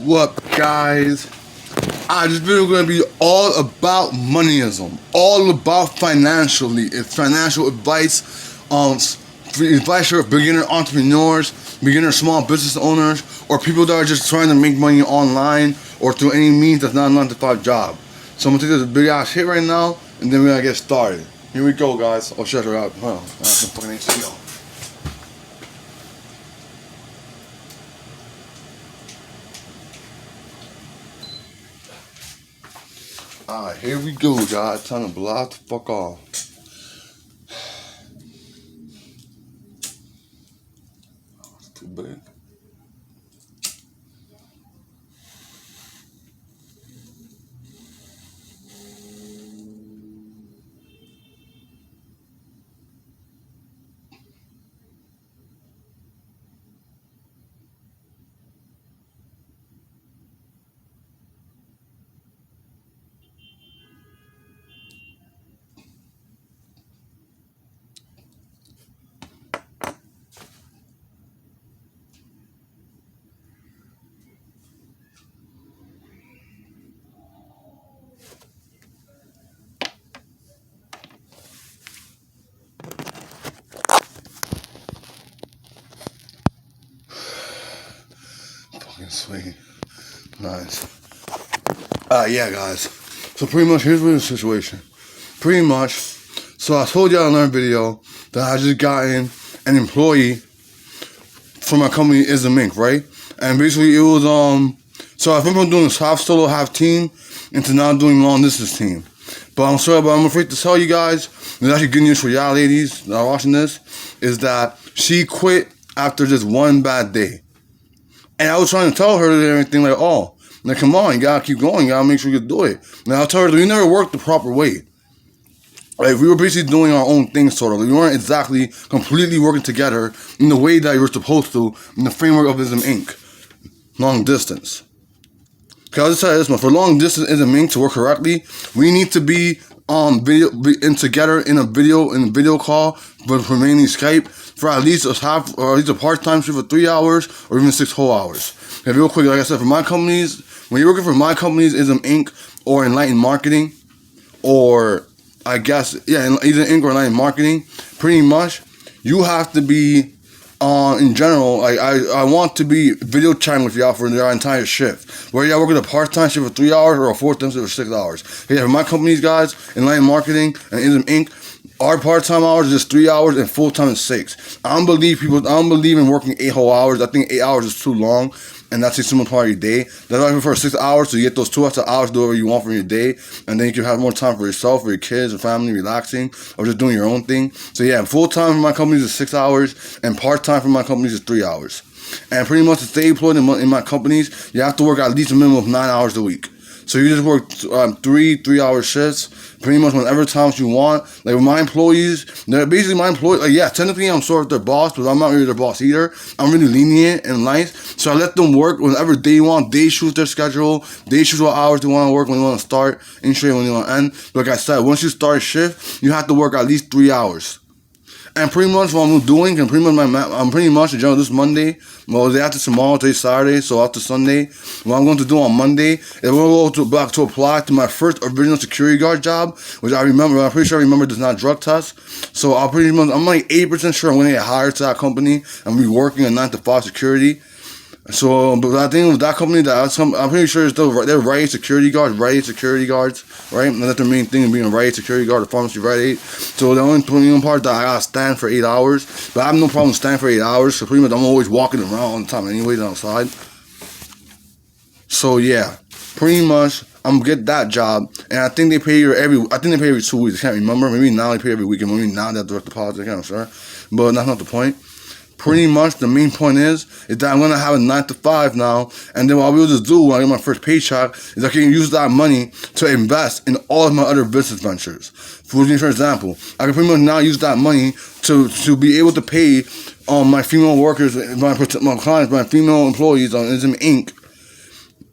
What up, guys? This video is going to be all about moneyism, all about financially. It's financial advice, advice for beginner entrepreneurs, beginner small business owners, or people that are just trying to make money online or through any means that's not a 9-to-5 job. So I'm going to take this big ass hit right now, and then we're going to get started. Here we go, guys. Oh, shut her up. Hold on. I have some fucking AC on. Alright, here we go, guys. Time to block the fuck off. It's too big. Fucking sweet. Nice. Yeah, guys. So pretty much, here's the situation. Pretty much, so I told y'all in another video that I just gotten an employee from my company, ISM Inc., right? And basically it was, so I went from doing half solo, half team, into now doing long distance team. But I'm sorry, but I'm afraid to tell you guys, there's actually good news for y'all ladies that are watching this, is that she quit after just one bad day. And I was trying to tell her everything like, oh, like, come on, you gotta keep going, you gotta make sure you do it. And I'll tell her that we never worked the proper way. Like, we were basically doing our own thing, sort of. We weren't exactly completely working together in the way that you were supposed to in the framework of ISM Inc. Long distance. Cause I'll just tell you this, man, for long distance ISM Inc. to work correctly, we need to be together in a video call, but for mainly Skype, for at least a part-time shift of 3 hours or even 6 whole hours. And real quick, like I said, for my companies, when you're working for my companies, ISM Inc. or Enlightened Marketing, or I guess, yeah, either Inc. or Enlightened Marketing, pretty much, you have to be, in general, like, I want to be video chatting with y'all for their entire shift. Whether y'all working a part-time shift for 3 hours or a full-time shift for 6 hours. Yeah, for my companies, guys, Enlightened Marketing and ISM Inc., our part-time hours is just 3 hours and full-time is 6. I don't believe in working 8 whole hours. I think 8 hours is too long, and that's a similar part of your day. That's why I prefer 6 hours, so you get those 2 extra hours to do whatever you want for your day, and then you can have more time for yourself, for your kids, or family, relaxing, or just doing your own thing. So yeah, full-time for my companies is 6 hours, and part-time for my companies is 3 hours. And pretty much to stay employed in my companies, you have to work at least a minimum of 9 hours a week. So you just work 3-hour shifts, pretty much whenever times you want. Like with my employees, they're basically my employees. Like, yeah, technically I'm sort of their boss, but I'm not really their boss either. I'm really lenient and nice, so I let them work whenever they want. They choose their schedule. They choose what hours they want to work, when they want to start, and straight when they want to end. But like I said, once you start a shift, you have to work at least 3 hours. And pretty much what I'm doing, and I'm pretty much in general this Monday, well, day after tomorrow, today's Saturday, so after Sunday, what I'm going to do on Monday is we're going to go back to apply to my first original security guard job, which I'm pretty sure I remember does not drug test. So I'm like 80% sure I'm going to get hired to that company and be working a 9-to-5 security. So, but I think with that company, I'm pretty sure they're riot security guards, right? And that's their main thing, being a riot security guard, a pharmacy riot. So the only part that I gotta stand for 8 hours, but I have no problem standing for 8 hours. So pretty much I'm always walking around all the time, anyways, outside. So yeah, pretty much I'm gonna get that job, and I think they pay every 2 weeks. I can't remember. Maybe now they pay every weekend. Maybe now they have direct deposit. I'm sure, but that's not the point. Pretty much the main point is that I'm going to have a 9-to-5 now, and then what I'll be able to do when I get my first paycheck is I can use that money to invest in all of my other business ventures. For example, I can pretty much now use that money to be able to pay my female workers, my clients, my female employees on ISM Inc.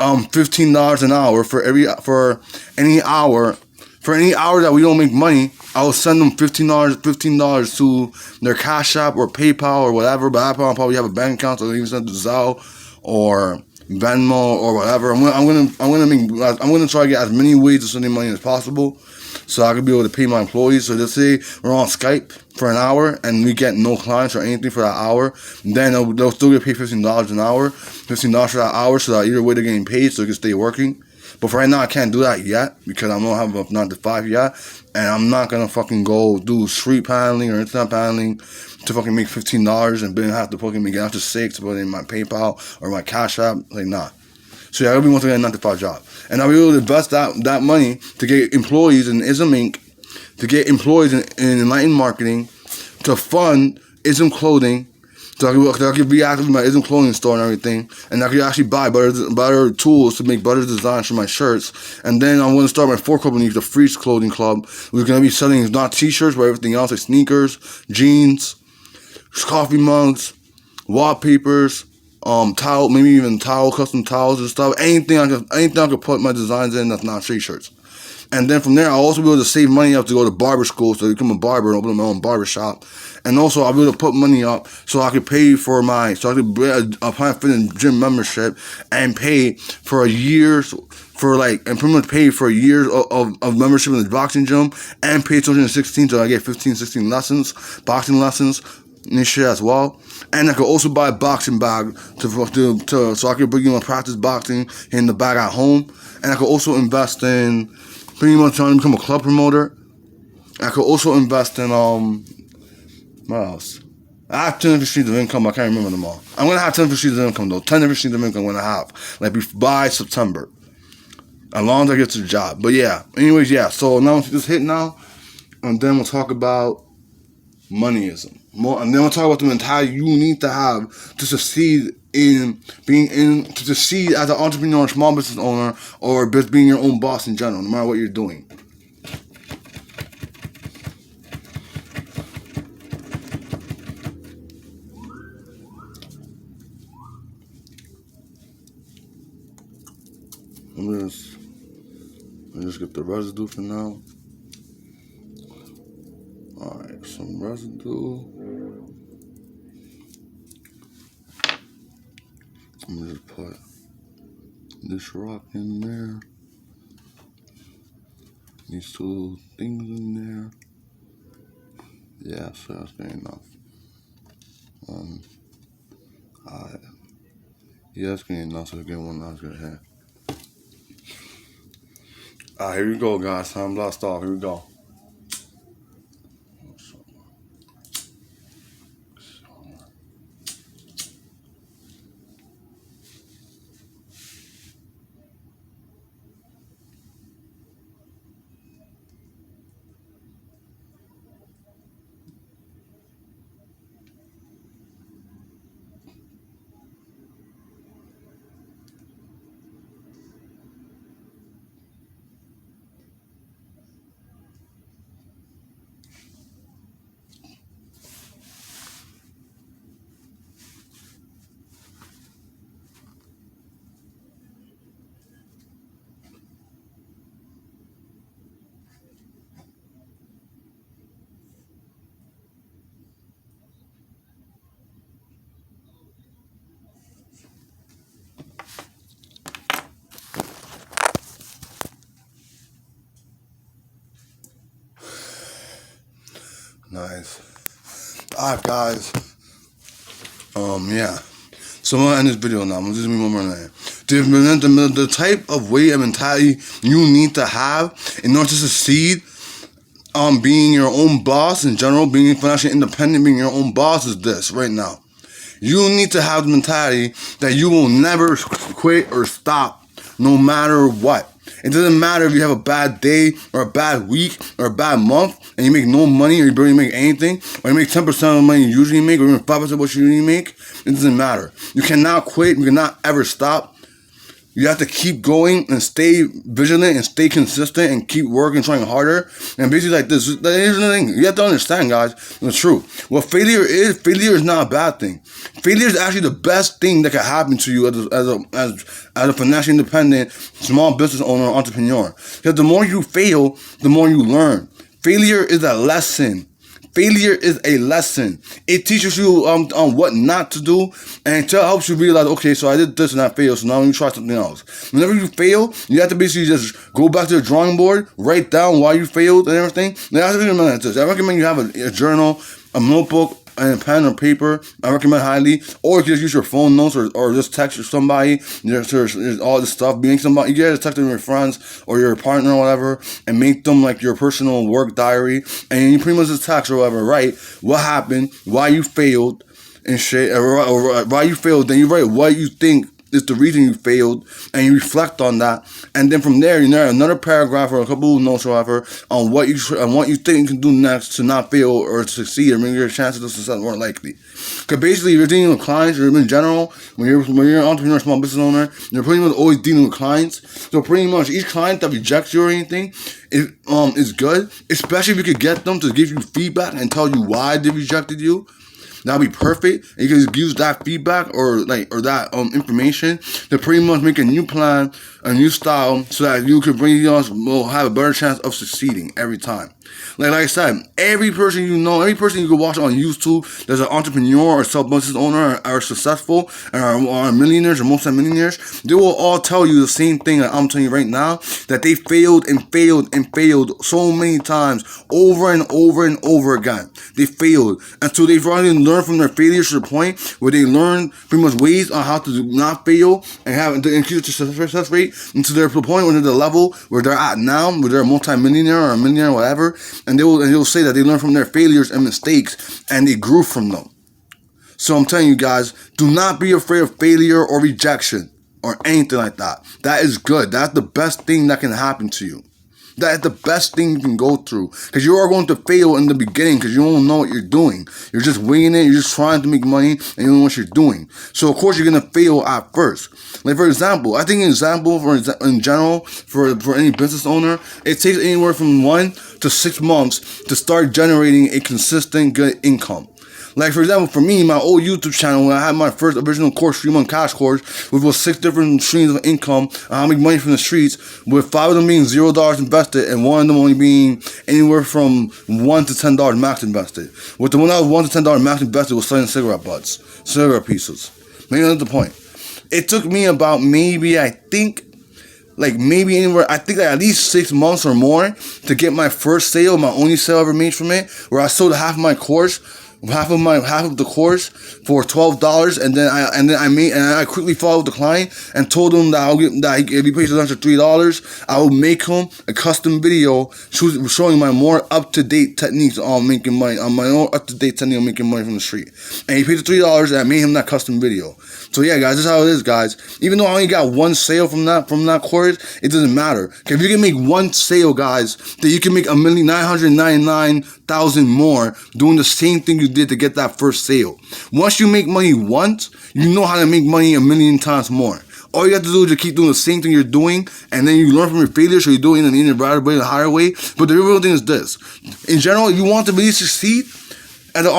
$15 an hour for any hour that we don't make money. I will send them $15 to their Cash App or PayPal or whatever. But I probably have a bank account, so I can even send it to Zelle or Venmo or whatever. I'm gonna try to get as many ways of sending money as possible, so I can be able to pay my employees. So let's say we're on Skype for an hour and we get no clients or anything for that hour, then they'll still get paid $15 an hour, $15 for that hour, so that either way they're getting paid, so they can stay working. But for right now, I can't do that yet because I don't have enough 9 to 5 yet, and I'm not gonna fucking go do street paneling or internet paneling to fucking make $15 and then have to fucking make it after 6 to put in my PayPal or my Cash App. Like, nah. So yeah, I really want to get a 9 to 5 job, and I'll be able to invest that money to get employees in ISM Inc., to get employees in Enlightened Marketing, to fund ISM Clothing. So I could be active in my ISM clothing store and everything, and I could actually buy better tools to make better designs for my shirts. And then I'm going to start my fourth company, the Freeze Clothing Club. We're going to be selling not t-shirts, but everything else, like sneakers, jeans, coffee mugs, wallpapers, towel, maybe even custom towels and stuff. Anything I could put my designs in that's not t-shirts. And then from there, I'll also be able to save money up to go to barber school, so I become a barber and open my own barber shop. And also, I'll be able to put money up so I could pay for I could apply for the gym membership and pay for a year's, and pretty much pay for a year of membership in the boxing gym, and pay 216, so I get 15, 16 lessons, boxing lessons, and shit as well. And I could also buy a boxing bag so I could bring practice boxing in the bag at home. And I could also invest in pretty much trying to become a club promoter. I could also invest in what else? I have 10 different streams of income. I can't remember them all. I'm gonna have 10 different streams of income though. 10 different streams of income I'm gonna have by September, as long as I get to the job. But yeah. Anyways, yeah. So now just hit now, and then we'll talk about moneyism. And then we'll talk about the mentality you need to have to succeed to succeed as an entrepreneur, small business owner, or just being your own boss in general, no matter what you're doing. Let me just get the residue for now. Alright, some residue. I'm gonna just put this rock in there. These two things in there. Yeah, so that's good enough. Alright. Yeah, that's good enough, so get one last good here. Alright, here we go, guys. Time blast off. Here we go. Nice. Alright, guys. Yeah. So I'm gonna end this video now. I'm gonna just do one more thing. The type of weight and mentality you need to have in order to succeed, being your own boss in general, being financially independent, being your own boss is this right now. You need to have the mentality that you will never quit or stop, no matter what. It doesn't matter if you have a bad day or a bad week or a bad month and you make no money or you barely make anything, or you make 10% of the money you usually make or even 5% of what you usually make. It doesn't matter. You cannot quit. You cannot ever stop. You have to keep going and stay vigilant and stay consistent and keep working, trying harder. And basically like this, here's the thing. You have to understand, guys, it's true. What failure is not a bad thing. Failure is actually the best thing that can happen to you as a financially independent, small business owner, or entrepreneur. Because the more you fail, the more you learn. Failure is a lesson. Failure is a lesson. It teaches you on what not to do, and it helps you realize, okay, so I did this and I failed, so now let me try something else. Whenever you fail, you have to basically just go back to the drawing board, write down why you failed and everything. Now, I recommend you have a journal, a notebook, and a pen or paper. I recommend highly. Or you just use your phone notes or just text somebody. There's all this stuff. You guys text your friends or your partner or whatever and make them like your personal work diary. And you pretty much just text or whatever, write what happened, why you failed, and shit, or why you failed. Then you write what you think is the reason you failed, and you reflect on that, and then from there, you write another paragraph or a couple of notes or whatever on what you think you can do next to not fail or to succeed, or make your chances of success more likely. Because basically, if you're dealing with clients, or in general, when you're an entrepreneur, small business owner, you're pretty much always dealing with clients. So pretty much each client that rejects you or anything is good, especially if you could get them to give you feedback and tell you why they rejected you. That'll be perfect. And you can use that feedback or that information to pretty much make a new plan, a new style, so that you can will have a better chance of succeeding every time. Like I said, every person you know, every person you can watch on YouTube that's an entrepreneur or self-business owner or successful or are millionaires or multi-millionaires, they will all tell you the same thing that I'm telling you right now, that they failed and failed and failed so many times over and over and over again. They failed until they've already learned from their failures to the point where they learn pretty much ways on how to not fail and have to increase their success rate until they're to the point where they're the level where they're at now, where they're a multi-millionaire or a millionaire or whatever, and they'll say that they learned from their failures and mistakes and they grew from them. So I'm telling you guys, do not be afraid of failure or rejection or anything like that. That is good. That's the best thing that can happen to you. That is the best thing you can go through. Because you are going to fail in the beginning because you don't know what you're doing. You're just winging it. You're just trying to make money and you don't know what you're doing. So, of course, you're going to fail at first. Like, for example, I think in general, for any business owner, it takes anywhere from 1 to 6 months to start generating a consistent good income. Like, for example, for me, my old YouTube channel, when I had my first original course, 3-month cash course, which was 6 different streams of income, and how to make money from the streets, with 5 of them being $0 invested, and 1 of them only being anywhere from $1 to $10 max invested. With the one that was $1 to $10 max invested was selling cigarette butts, cigarette pieces. Maybe that's the point. It took me about I think at least 6 months or more to get my first sale, my only sale I ever made from it, where I sold half of my course, half of the course for $12, and then I quickly followed the client and told him that if he pays an extra $3, I will make him a custom video showing my more up-to-date techniques on making money, on my own up-to-date technique on making money from the street. And he paid the $3, and I made him that custom video. So yeah, guys, this is how it is, guys. Even though I only got 1 sale from that course, it doesn't matter. If you can make 1 sale, guys, then you can make $1,999,000 more doing the same thing you did to get that first sale. Once you make money once, you know how to make money 1,000,000 times more. All you have to do is just keep doing the same thing you're doing, and then you learn from your failures, so you're doing it in a better way, in a higher way. But the real thing is this: in general, you want to really succeed as a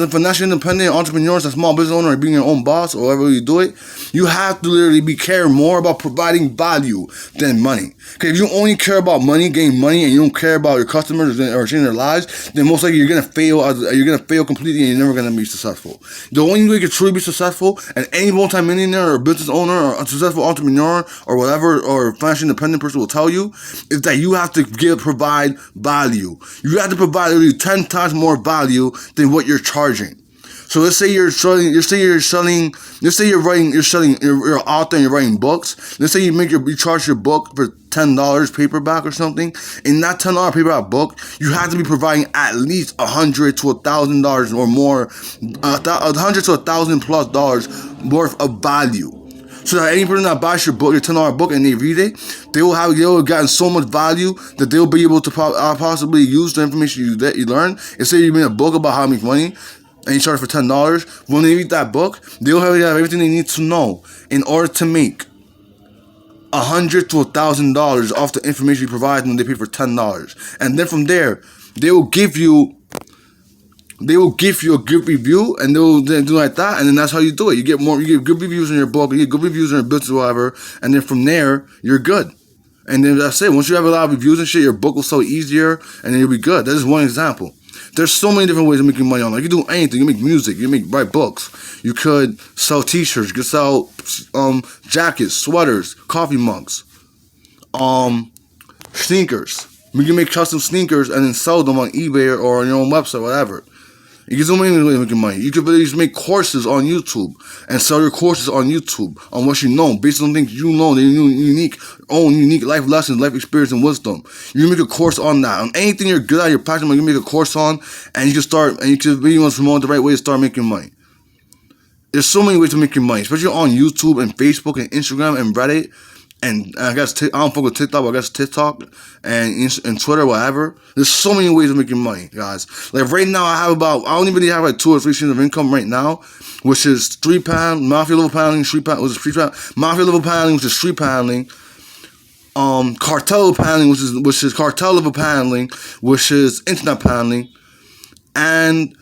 financially independent entrepreneur, as a small business owner, or being your own boss, or however you do it, you have to literally care more about providing value than money. Because if you only care about money, getting money, and you don't care about your customers or changing their lives, then most likely you're gonna fail. You're gonna fail completely, and you're never gonna be successful. The only way you can truly be successful, and any multi-millionaire or business owner or a successful entrepreneur or whatever, or financially independent person will tell you, is that you have to provide value. You have to provide literally 10 times more value than what you're charging. So let's say you're out there and you're writing books. Let's say you charge your book for $10 paperback or something. In that $10 paperback book, you have to be providing at least $100 to $1,000 or more, $100 to $1,000+ worth of value. So that any person that buys your book, your $10 book, and they read it, they will have gotten so much value that they'll be able to possibly use the information that you learn. Let's say you made a book about how to make money, and you charge for $10. When they read that book, they'll have everything they need to know in order to make $100 to $1,000 off the information you provide them. They pay for $10, and then from there, they will give you a good review, and they'll do like that, and then that's how you do it. You get good reviews in your book, you get good reviews in your business or whatever, and then from there, you're good. And then that's it. Once you have a lot of reviews and shit, your book will sell easier, and then you'll be good. That is one example. There's so many different ways of making money online. You can do anything. You make music. You make write books. You could sell T-shirts. You could sell jackets, sweaters, coffee mugs, sneakers. You can make custom sneakers and then sell them on eBay or on your own website, whatever. You can do many ways of making money. You could just make courses on YouTube and sell your courses on YouTube on what you know, based on things you know, unique life lessons, life experience, and wisdom. You can make a course on that, on anything you're good at, you're passionate about. You can make a course on, and you can start, and you can be able to promote the right way to start making money. There's so many ways to make money, especially on YouTube and Facebook and Instagram and Reddit. And I guess I don't fuck with TikTok, but I guess TikTok and Twitter, whatever. There's so many ways of making money, guys. Like right now, I don't even have like 2 or 3 streams of income right now, which is street paneling, mafia level paneling, mafia level paneling, which is street paneling, cartel paneling, which is cartel level paneling, which is internet paneling, and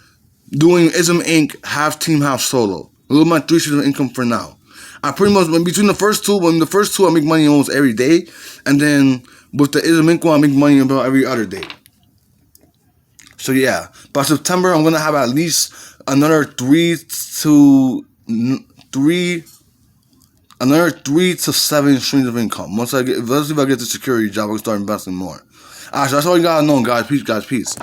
doing ISM Inc. half team, half solo. Those are my 3 streams of income for now. I pretty much, between the first two, I make money almost every day, and then with the ISM Inc. one, I make money about every other day. So yeah, by September, I'm gonna have at least another 3 to 7 streams of income. Let's see if I get the security job, I can start investing more. Alright, so that's all you gotta know, guys. Peace.